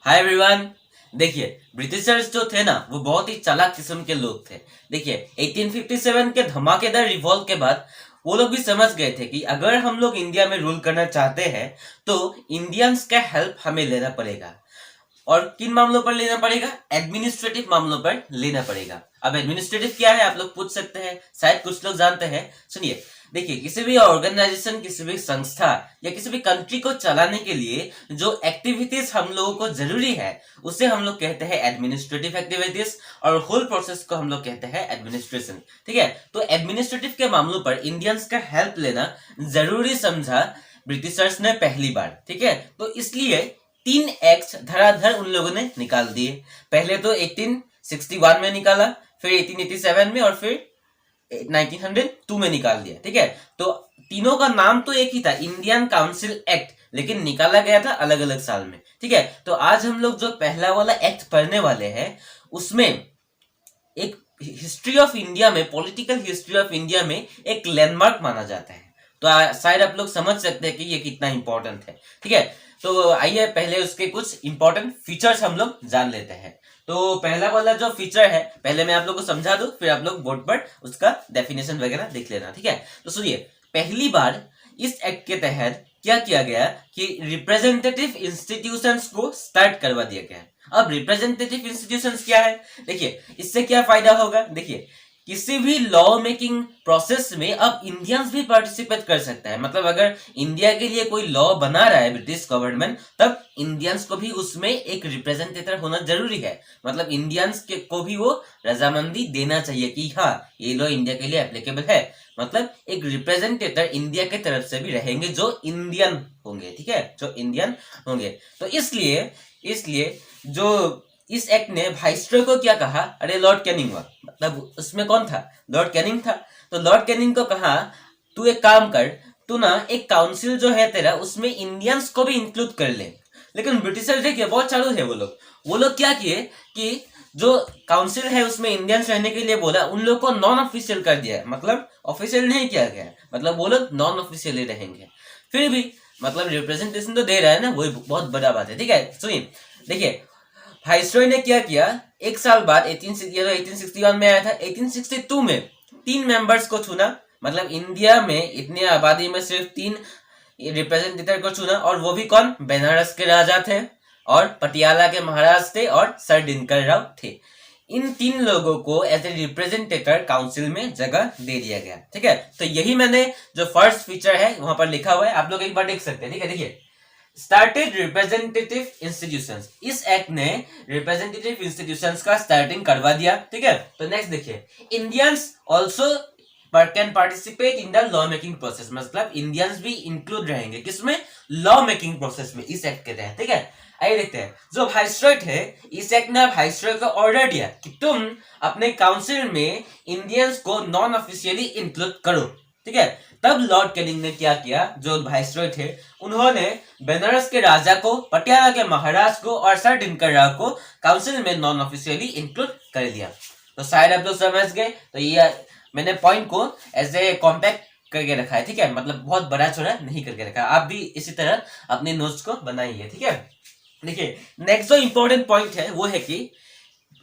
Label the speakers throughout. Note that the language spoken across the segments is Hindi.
Speaker 1: Hi everyone. देखिए, ब्रिटिशर्स जो थे ना वो बहुत ही चालाक किस्म के लोग थे। देखिए 1857 के धमाकेदार रिवॉल्ट के बाद वो लोग भी समझ गए थे कि अगर हम लोग इंडिया में रूल करना चाहते हैं तो इंडियंस का हेल्प हमें लेना पड़ेगा। और किन मामलों पर लेना पड़ेगा? एडमिनिस्ट्रेटिव मामलों पर लेना पड़ेगा। अब एडमिनिस्ट्रेटिव क्या है आप लोग पूछ सकते हैं, शायद कुछ लोग जानते हैं। सुनिए, देखिए किसी भी ऑर्गेनाइजेशन, किसी भी संस्था या किसी भी कंट्री को चलाने के लिए जो एक्टिविटीज हम लोगों को जरूरी है उसे हम लोग कहते हैं एडमिनिस्ट्रेटिव एक्टिविटीज, और होल प्रोसेस को हम लोग कहते हैं एडमिनिस्ट्रेशन। ठीक है, तो एडमिनिस्ट्रेटिव के मामलों पर इंडियंस का हेल्प लेना जरूरी समझा ब्रिटिशर्स ने पहली बार। ठीक है, तो इसलिए 3 एक्ट धराधर उन लोगों ने निकाल दिए। पहले तो 1861 में निकाला, फिर 1887 में और फिर 1902 में निकाल दिया। ठीक है, तो तीनों का नाम तो एक ही था, इंडियन काउंसिल एक्ट, लेकिन निकाला गया था अलग अलग साल में। ठीक है, तो आज हम लोग जो पहला वाला एक्ट पढ़ने वाले हैं उसमें एक हिस्ट्री ऑफ इंडिया में, पॉलिटिकल हिस्ट्री ऑफ इंडिया में एक लैंडमार्क माना जाता है। तो शायद आप लोग समझ सकते हैं कि ये कितना इंपॉर्टेंट है। ठीक है, तो आइए पहले उसके कुछ इंपॉर्टेंट फीचर्स हम लोग जान लेते हैं। तो पहला वाला जो फीचर है पहले मैं आप लोग को समझा दूं, फिर आप लोग बोर्ड पर उसका डेफिनेशन वगैरह देख लेना। ठीक है, तो सुनिए, पहली बार इस एक्ट के तहत क्या किया गया कि रिप्रेजेंटेटिव इंस्टीट्यूशंस को स्टार्ट करवा दिया गया। अब रिप्रेजेंटेटिव इंस्टीट्यूशंस क्या है? देखिए इससे क्या फायदा होगा। देखिए किसी भी लॉ मेकिंग प्रोसेस में अब इंडियंस भी पार्टिसिपेट कर सकता है। मतलब अगर इंडिया के लिए कोई लॉ बना रहा है ब्रिटिश गवर्नमेंट, तब इंडियंस को भी उसमें एक रिप्रेजेंटेटर होना जरूरी है। मतलब इंडियंस के को भी वो रजामंदी देना चाहिए कि हाँ ये लॉ इंडिया के लिए एप्लीकेबल है। मतलब एक रिप्रेजेंटेटर इंडिया के तरफ से भी रहेंगे जो इंडियन होंगे। ठीक है, जो इंडियन होंगे। तो इसलिए इसलिए जो इस एक्ट ने वाइसरॉय को क्या कहा? अरे लॉर्ड कैनिंग हुआ, मतलब उसमें कौन था? लॉर्ड कैनिंग था। तो लॉर्ड कैनिंग को कहा तू एक काम कर, तू ना एक काउंसिल जो है तेरा उसमें इंडियंस को भी इंक्लूड कर ले। लेकिन ब्रिटिशर देखिए बहुत चालू है वो लोग क्या किए कि जो काउंसिल है उसमें इंडियंस रहने के लिए बोला, उन लोग को नॉन ऑफिशियल कर दिया। मतलब ऑफिशियल नहीं किया गया, मतलब वो लोग नॉन ऑफिशियली रहेंगे। फिर भी मतलब रिप्रेजेंटेशन तो दे रहा है ना, वही बहुत बड़ा बात है। ठीक है, सुनिए, देखिए वाइसरॉय ने क्या किया, एक साल बाद 1861 में आया था, 1862 में 3 मेंबर्स को चुना। मतलब इंडिया में इतनी आबादी में सिर्फ 3 रिप्रेजेंटेटिव को चुना, और वो भी कौन? बनारस के राजा थे, और पटियाला के महाराज थे, और सर दिनकर राव थे। इन 3 लोगों को एज ए रिप्रेजेंटेटिव काउंसिल में जगह दे दिया गया। ठीक है, तो यही मैंने जो फर्स्ट फीचर है वहां पर लिखा हुआ है, आप लोग एक बार देख सकते हैं। ठीक है, देखिए स्टार्टेड रिप्रेजेंटेटिव इंस्टीट्यूशंस, इस एक्ट ने रिप्रेजेंटेटिव इंस्टीट्यूशंस का स्टार्टिंग करवा दिया। ठीक है, तो नेक्स्ट देखिए, Indians also can participate in the law making process. मतलब इंडियंस भी इंक्लूड रहेंगे किसमें? लॉ मेकिंग प्रोसेस में, इस एक्ट के तहत। ठीक है, आइए देखते हैं। जो वाइसरॉय थे, इस एक्ट ने वाइसरॉय को ऑर्डर दिया कि तुम अपने काउंसिल में इंडियंस को नॉन ऑफिशियली इंक्लूड करो। ठीक है, तब लॉर्ड कैनिंग ने क्या किया, जो वाइसरॉय थे उन्होंने बनारस के राजा को, पटियाला के महाराज को और सर दिनकर राव को काउंसिल में नॉन ऑफिशियली इंक्लूड कर लिया। तो शायद आप लोग समझ गए। तो ये मैंने पॉइंट को एज ए कॉम्पैक्ट करके रखा है। ठीक है, मतलब बहुत बड़ा छोड़ा नहीं करके रखा। आप भी इसी तरह अपने नोट्स को बनाइए। ठीक है, देखिए नेक्स्ट जो इंपॉर्टेंट पॉइंट है वो है कि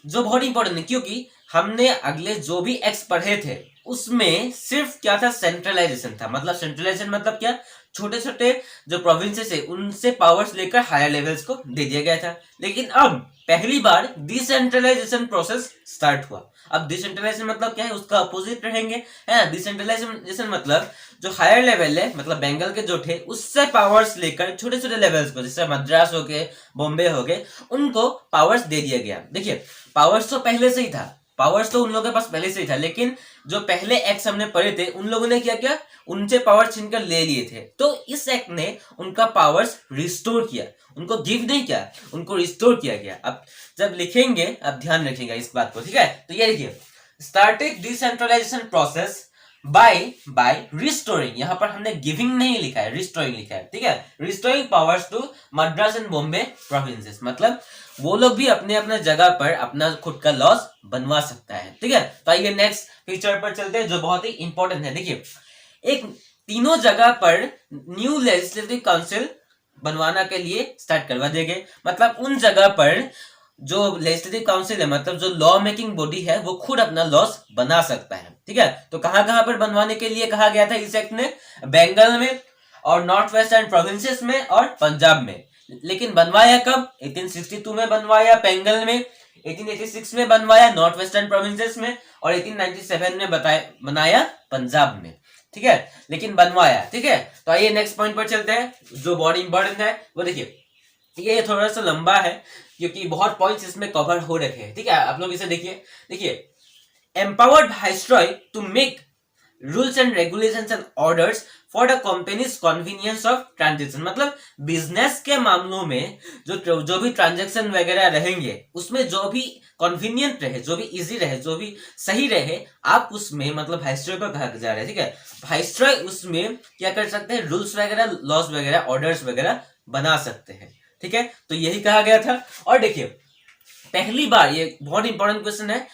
Speaker 1: जो बहुत इंपॉर्टेंट है, क्योंकि हमने अगले जो भी एक्स पढ़े थे उसमें सिर्फ क्या था? सेंट्रलाइजेशन था। मतलब सेंट्रलाइजेशन मतलब क्या? छोटे छोटे जो प्रोविंसेस है उनसे पावर्स लेकर हायर लेवल्स को दे दिया गया था। लेकिन अब पहली बार डिसेंट्रलाइजेशन प्रोसेस स्टार्ट हुआ। अब डिसेंट्रलाइजेशन मतलब क्या है? उसका अपोजिट रहेंगे, है ना। डिसेंट्रलाइजेशन मतलब जो हायर लेवल है, मतलब बंगाल के जो थे उससे पावर्स लेकर छोटे छोटे लेवल्स को, जैसे मद्रास हो गए, बॉम्बे हो गए, उनको पावर्स दे दिया गया। देखिए पावर्स तो पहले से ही था, पावर्स तो उन लोगों के पास पहले से ही था, लेकिन जो पहले एक्ट हमने पढ़े थे उन लोगों ने क्या किया? उनसे पावर छीनकर ले लिए थे। तो इस एक्ट ने उनका पावर्स रिस्टोर किया, उनको गिव नहीं किया, उनको रिस्टोर किया गया। अब जब लिखेंगे अब ध्यान रखिएगा इस बात को। ठीक है, तो ये देखिए, started decentralization process by restoring, यहां पर हमने गिविंग नहीं लिखा है, रिस्टोरिंग लिखा है। ठीक है, restoring powers to Madras and Bombay provinces, मतलब वो लोग भी अपने अपने जगह पर अपना खुद का लॉस बनवा सकता है। ठीक है, तो आइए नेक्स्ट फीचर पर चलते हैं जो बहुत ही इंपॉर्टेंट है। देखिए एक तीनों जगह पर न्यू लेजिस्लेटिव काउंसिल बनवाना के लिए स्टार्ट करवा दिए गए। मतलब उन जगह पर जो लेजिस्लेटिव काउंसिल है, मतलब जो लॉ मेकिंग बॉडी है, वो खुद अपना लॉस बना सकता है। ठीक है, तो कहां कहां पर बनवाने के लिए कहा गया था इस एक्ट ने? बंगाल में और नॉर्थ वेस्टर्न प्रोविंसेस में और पंजाब में। लेकिन बनवाया कब? 1862 में बनवाया बंगाल में, 1886 में बनवाया नॉर्थ वेस्टर्न प्रोविंसेस में, और 1897 में बनाया पंजाब में। ठीक है, लेकिन बनवाया। ठीक है, तो आइए नेक्स्ट पॉइंट पर चलते हैं। जो बहुत इंपॉर्टेंट है वो देखिए, ये थोड़ा सा लंबा है क्योंकि बहुत पॉइंट्स इसमें कवर हो रखे हैं। ठीक है, आप लोग इसे देखिए empowered viceroy to make rules and regulations and orders for the companies convenience of transaction. मतलब बिजनेस के मामलों में जो भी ट्रांजेक्शन वगैरह रहेंगे, उसमें जो भी कन्वीनियंट रहे, जो भी इजी रहे, जो भी सही रहे, आप उसमें, मतलब वाइसरॉय को कहा जा रहा है। ठीक है, वाइसरॉय उसमें क्या कर सकते हैं? रूल्स वगैरह, लॉज वगैरह, ऑर्डर्स वगैरह बना सकते हैं। ठीक है, तो यही कहा गया था। और देखिए पहली बार, ये बहुत इंपॉर्टेंट क्वेश्चन है,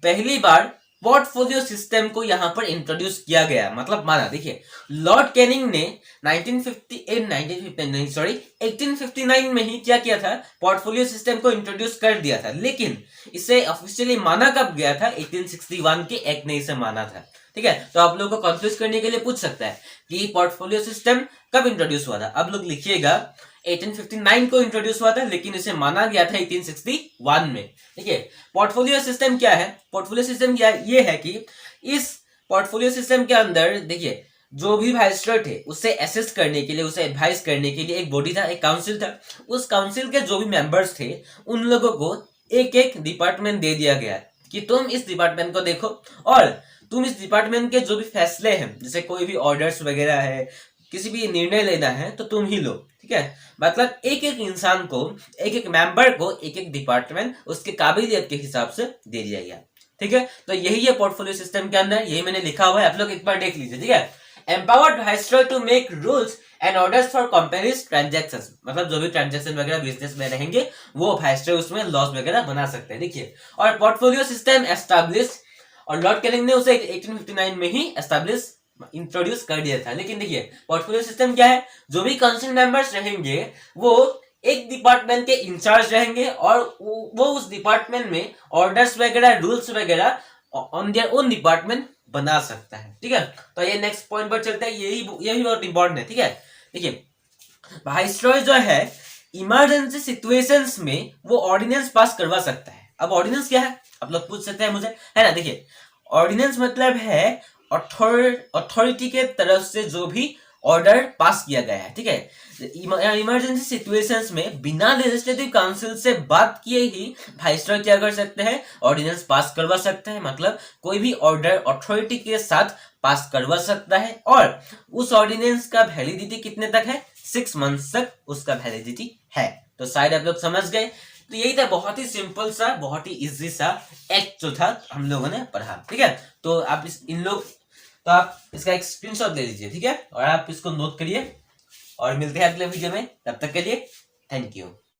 Speaker 1: पहली बार पोर्टफोलियो सिस्टम को यहां पर इंट्रोड्यूस किया गया। मतलब माना, देखिए लॉर्ड कैनिंग ने 1859 में ही क्या किया था? पोर्टफोलियो सिस्टम को इंट्रोड्यूस कर दिया था। लेकिन इसे ऑफिशियली माना कब गया था? 1861 के एक्ट ने इसे माना था। ठीक है, तो आप लोगों को कंफ्यूज करने के लिए पूछ सकता है कि पोर्टफोलियो सिस्टम कब इंट्रोड्यूस हुआ था। अब लोग लिखिएगा 1859 को इंट्रोड्यूस हुआ था, लेकिन इसे माना गया था 1861 में। देखिए पोर्टफोलियो सिस्टम क्या है? पोर्टफोलियो सिस्टम क्या ये है कि इस पोर्टफोलियो सिस्टम के अंदर देखिए जो भी वाइसरॉय थे उसे असेस करने के लिए, उसे एडवाइस करने के लिए एक बॉडी था, एक काउंसिल था। उस काउंसिल के जो भी मेंबर्स थे उन लोगों को एक एक डिपार्टमेंट दे दिया गया कि तुम इस डिपार्टमेंट को देखो और तुम इस डिपार्टमेंट के जो भी फैसले हैं, जैसे कोई भी ऑर्डर्स वगैरह है, किसी भी निर्णय लेना है, तो तुम ही लो। ठीक है, मतलब एक एक इंसान को, एक एक मेंबर को एक एक डिपार्टमेंट उसके काबिलियत के हिसाब से दे दिया गया। ठीक है, तो यही है पोर्टफोलियो सिस्टम के अंदर, यही मैंने लिखा हुआ है, आप लोग एक बार देख लीजिए। ठीक है, empowered viceroy to make rules and orders for companies transactions. मतलब जो भी ट्रांजैक्शन वगैरह बिजनेस में रहेंगे वो वाइसरॉय उसमें लॉस वगैरह बना सकते हैं। देखिए, और पोर्टफोलियो सिस्टम एस्टैब्लिश, और लॉर्ड कैनिंग ने उसे 1859 में ही एस्टैब्लिश, इंट्रोड्यूस कर दिया था। लेकिन देखिए पोर्टफोलियो सिस्टम क्या है? जो भी काउंसिल मेंबर्स रहेंगे वो एक डिपार्टमेंट के इंचार्ज रहेंगे और वो उस डिपार्टमेंट में ऑर्डर्स वगैरह, रूल्स वगैरह ऑन देयर ओन डिपार्टमेंट बना सकता है। ठीक है, तो ये नेक्स्ट पॉइंट पर चलते हैं, यही बहुत इंपॉर्टेंट है। ठीक है, देखिए वाइसरॉय जो है इमरजेंसी सिचुएशंस में वो ऑर्डिनेंस पास करवा सकता है। अब ऑर्डिनेंस क्या है आप लोग पूछ सकते हैं मुझे, है ना? देखिए ऑर्डिनेंस मतलब है अथॉरिटी के तरफ से जो भी ऑर्डर पास किया गया है। ठीक है, इमरजेंसी सिचुएशंस में बिना लेजिस्लेटिव काउंसिल से बात किए ही वाइसरॉय क्या कर सकते हैं? ऑर्डिनेंस पास करवा सकते हैं। मतलब कोई भी ऑर्डर अथॉरिटी के साथ पास करवा सकता है और उस ऑर्डिनेंस का वैलिडिटी कितने तक है? 6 मंथ्स तक उसका वैलिडिटी है। तो शायद आप लोग समझ गए। तो यही था, बहुत ही सिंपल सा, बहुत ही इजी सा एक्ट जो था हम लोगों ने पढ़ा। ठीक है, तो आप तो आप इसका एक स्क्रीनशॉट ले लीजिए। ठीक है, और आप इसको नोट करिए और मिलते हैं अगले वीडियो में। तब तक के लिए थैंक यू।